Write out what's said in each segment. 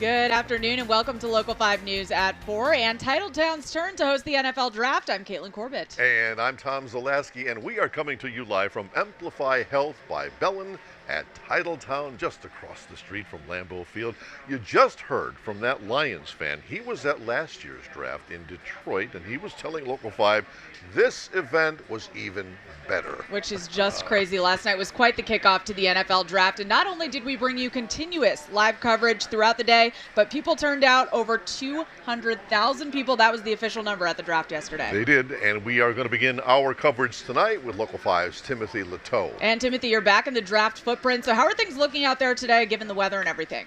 Good afternoon and welcome to Local 5 News at 4 and Titletown's turn to host the NFL Draft. I'm Caitlin Corbett. And I'm Tom Zalaski, and we are coming to you live from Amplify Health by Bellin at Titletown, just across the street from Lambeau Field. You just heard from that Lions fan. He was at last year's draft in Detroit, and he was telling Local 5 this event was even better. Which is just crazy. Last night was quite the kickoff to the NFL Draft, and not only did we bring you continuous live coverage throughout the day, but people turned out over 200,000 people. That was the official number at the draft yesterday. They did, and we are going to begin our coverage tonight with Local 5's Timothy Leteau. And Timothy, you're back in the draft footprint, so how are things looking out there today given the weather and everything?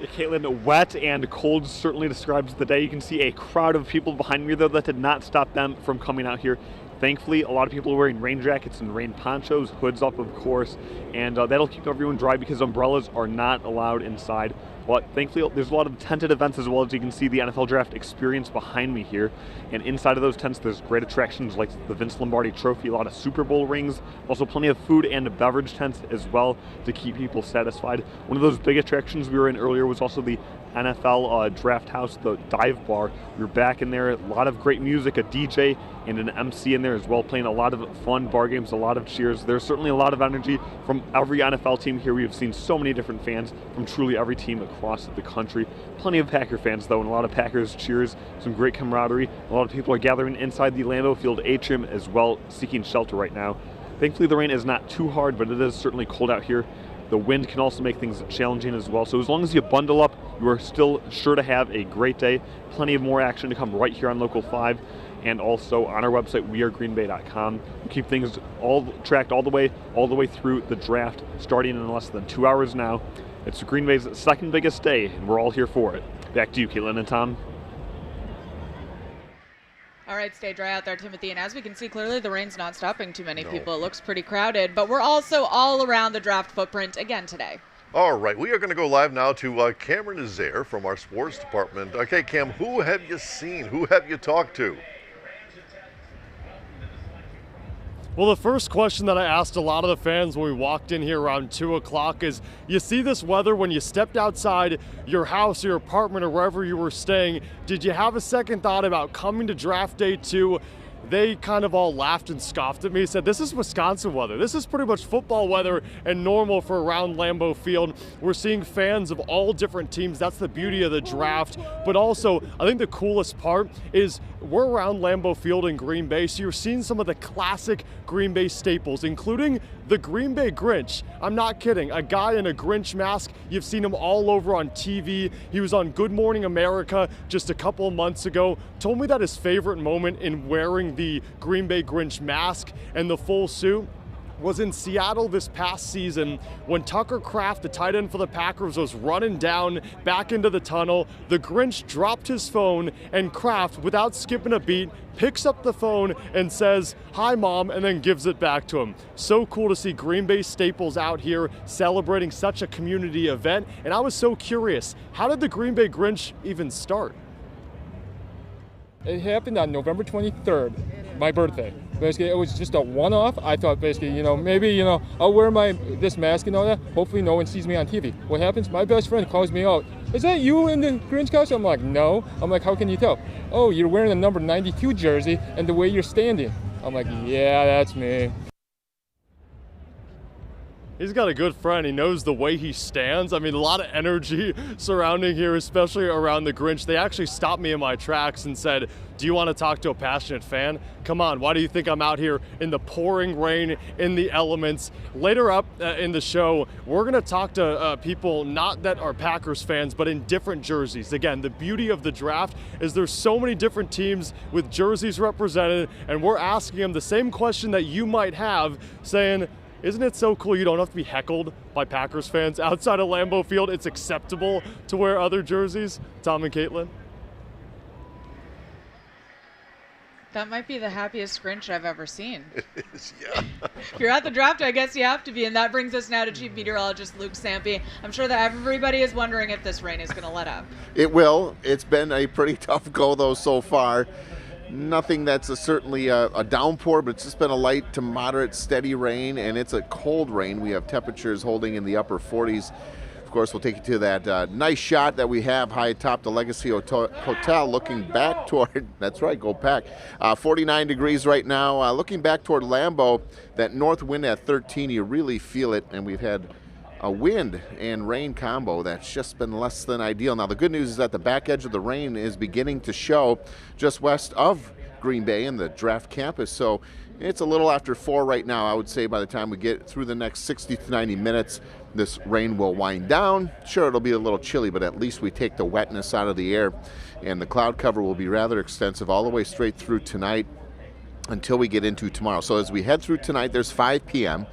Caitlin, wet and cold certainly describes the day. You can see a crowd of people behind me, though, that did not stop them from coming out here. Thankfully, a lot of people are wearing rain jackets and rain ponchos, hoods up, of course, and that'll keep everyone dry because umbrellas are not allowed inside. But thankfully, there's a lot of tented events as well. As you can see, the NFL Draft experience behind me here. And inside of those tents, there's great attractions like the Vince Lombardi Trophy, a lot of Super Bowl rings, also plenty of food and beverage tents as well to keep people satisfied. One of those big attractions we were in earlier was also the NFL Draft House, the dive bar. We were back in there, a lot of great music, a DJ and an MC in there as well, playing a lot of fun bar games, a lot of cheers. There's certainly a lot of energy from every NFL team here. We have seen so many different fans from truly every team across the country. Plenty of Packer fans, though, and a lot of Packers cheers, some great camaraderie. A lot of people are gathering inside the Lambeau Field atrium as well, seeking shelter right now. Thankfully, the rain is not too hard, but it is certainly cold out here. The wind can also make things challenging as well. So as long as you bundle up, you are still sure to have a great day. Plenty of more action to come right here on Local 5 and also on our website, wearegreenbay.com. We keep things all tracked all the way through the draft, starting in less than 2 hours now. It's Green Bay's second biggest day, and we're all here for it. Back to you, Caitlin and Tom. All right, stay dry out there, Timothy. And as we can see, clearly the rain's not stopping too many people. It looks pretty crowded, but we're also all around the draft footprint again today. All right, we are going to go live now to Cameron Nazaire from our sports department. Okay, Cam, who have you seen? Who have you talked to? Well, the first question that I asked a lot of the fans when we walked in here around 2 o'clock is, you see this weather when you stepped outside your house, your apartment, or wherever you were staying, did you have a second thought about coming to draft day 2? They kind of all laughed and scoffed at me, said, this is Wisconsin weather. This is pretty much football weather and normal for around Lambeau Field. We're seeing fans of all different teams. That's the beauty of the draft. But also, I think the coolest part is we're around Lambeau Field in Green Bay, so you're seeing some of the classic Green Bay staples, including the Green Bay Grinch. I'm not kidding. A guy in a Grinch mask. You've seen him all over on TV. He was on Good Morning America just a couple of months ago. Told me that his favorite moment in wearing the Green Bay Grinch mask and the full suit was in Seattle this past season when Tucker Kraft, the tight end for the Packers, was running down back into the tunnel. The Grinch dropped his phone, and Kraft, without skipping a beat, picks up the phone and says, "Hi, Mom," and then gives it back to him. So cool to see Green Bay staples out here celebrating such a community event. And I was so curious, how did the Green Bay Grinch even start? It happened on November 23rd, my birthday. Basically, it was just a one-off. I thought basically, maybe, I'll wear this mask and all that. Hopefully no one sees me on TV. What happens? My best friend calls me out. "Is that you in the Grinch costume?" I'm like, "No." I'm like, "How can you tell?" "Oh, you're wearing a number 92 jersey and the way you're standing." I'm like, "Yeah, that's me." He's got a good friend. He knows the way he stands. I mean, a lot of energy surrounding here, especially around the Grinch. They actually stopped me in my tracks and said, "Do you want to talk to a passionate fan? Come on, why do you think I'm out here in the pouring rain, in the elements?" Later up in the show, we're going to talk to people not that are Packers fans, but in different jerseys. Again, the beauty of the draft is there's so many different teams with jerseys represented, and we're asking them the same question that you might have, saying, isn't it so cool you don't have to be heckled by Packers fans outside of Lambeau Field? It's acceptable to wear other jerseys. Tom and Caitlin? That might be the happiest Grinch I've ever seen. It is, yeah. If you're at the draft, I guess you have to be. And that brings us now to Chief Meteorologist Luke Sampe. I'm sure that everybody is wondering if this rain is going to let up. It will. It's been a pretty tough go, though, so far. Nothing that's certainly a downpour, but it's just been a light to moderate steady rain, and it's a cold rain. We have temperatures holding in the upper 40s Of course, we'll take you to that nice shot that we have high atop the Legacy Hotel, looking back toward, that's right, go Pack, 49 degrees right now. Looking back toward Lambeau, that north wind at 13, you really feel it, and we've had a wind and rain combo that's just been less than ideal. Now, the good news is that the back edge of the rain is beginning to show just west of Green Bay in the draft campus, so it's a little after 4 right now. I would say by the time we get through the next 60 to 90 minutes, this rain will wind down. Sure, it'll be a little chilly, but at least we take the wetness out of the air, and the cloud cover will be rather extensive all the way straight through tonight until we get into tomorrow. So as we head through tonight, there's 5 p.m.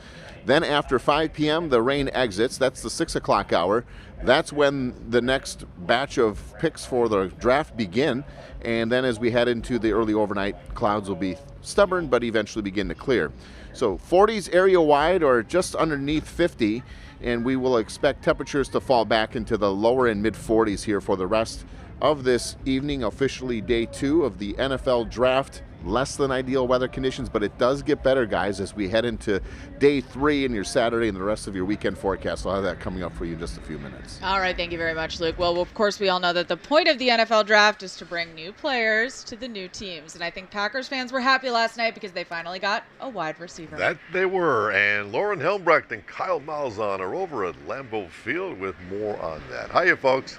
Then after 5 p.m., the rain exits. That's the 6 o'clock hour. That's when the next batch of picks for the draft begin. And then as we head into the early overnight, clouds will be stubborn but eventually begin to clear. So 40s area wide or just underneath 50, and we will expect temperatures to fall back into the lower and mid 40s here for the rest of this evening, officially day 2 of the NFL draft. Less than ideal weather conditions, but it does get better, guys, as we head into day 3 and your Saturday and the rest of your weekend forecast. I'll have that coming up for you in just a few minutes. All right, thank you very much, Luke. Well, of course, we all know that the point of the NFL draft is to bring new players to the new teams, and I think Packers fans were happy last night because they finally got a wide receiver. That they were, and Lauren Helmbrecht and Kyle Malzahn are over at Lambeau Field with more on that. Hiya, folks.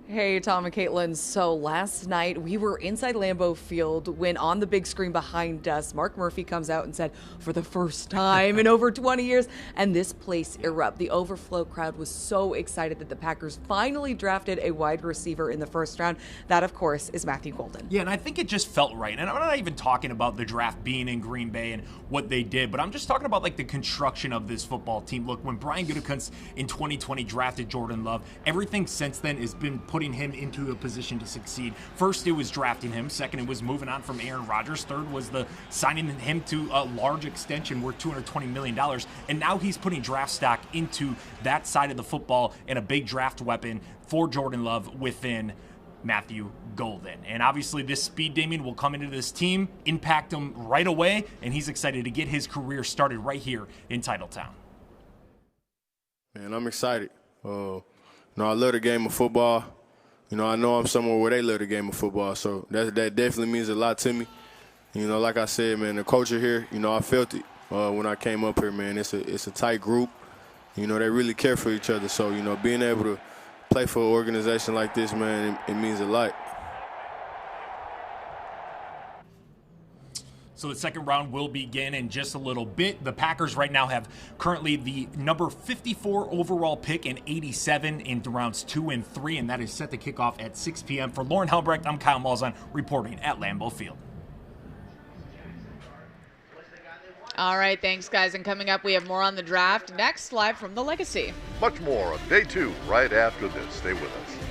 Hey, Tom and Caitlin. So last night we were inside Lambeau Field when on the big screen behind us, Mark Murphy comes out and said, for the first time in over 20 years, and this place erupted. The overflow crowd was so excited that the Packers finally drafted a wide receiver in the first round. That, of course, is Matthew Golden. Yeah, and I think it just felt right. And I'm not even talking about the draft being in Green Bay and what they did, but I'm just talking about like the construction of this football team. Look, when Brian Gutekunst in 2020 drafted Jordan Love, everything since then has been putting him into a position to succeed. First, it was drafting him. Second, it was moving on from Aaron Rodgers. Third was the signing him to a large extension worth $220 million. And now he's putting draft stock into that side of the football and a big draft weapon for Jordan Love within Matthew Golden. And obviously this speed demon will come into this team, impact him right away, and he's excited to get his career started right here in Titletown. Man, I'm excited. I love the game of football. I know I'm somewhere where they love the game of football, so that definitely means a lot to me. Like I said, man, the culture here, I felt it when I came up here, man. It's a tight group. They really care for each other. So, being able to play for an organization like this, man, it means a lot. So the second round will begin in just a little bit. The Packers right now have currently the number 54 overall pick and 87 in rounds 2 and 3, and that is set to kick off at 6 p.m. For Lauren Helmbrecht, I'm Kyle Malzahn reporting at Lambeau Field. All right, thanks, guys. And coming up, we have more on the draft next, live from the Legacy. Much more on day 2 right after this. Stay with us.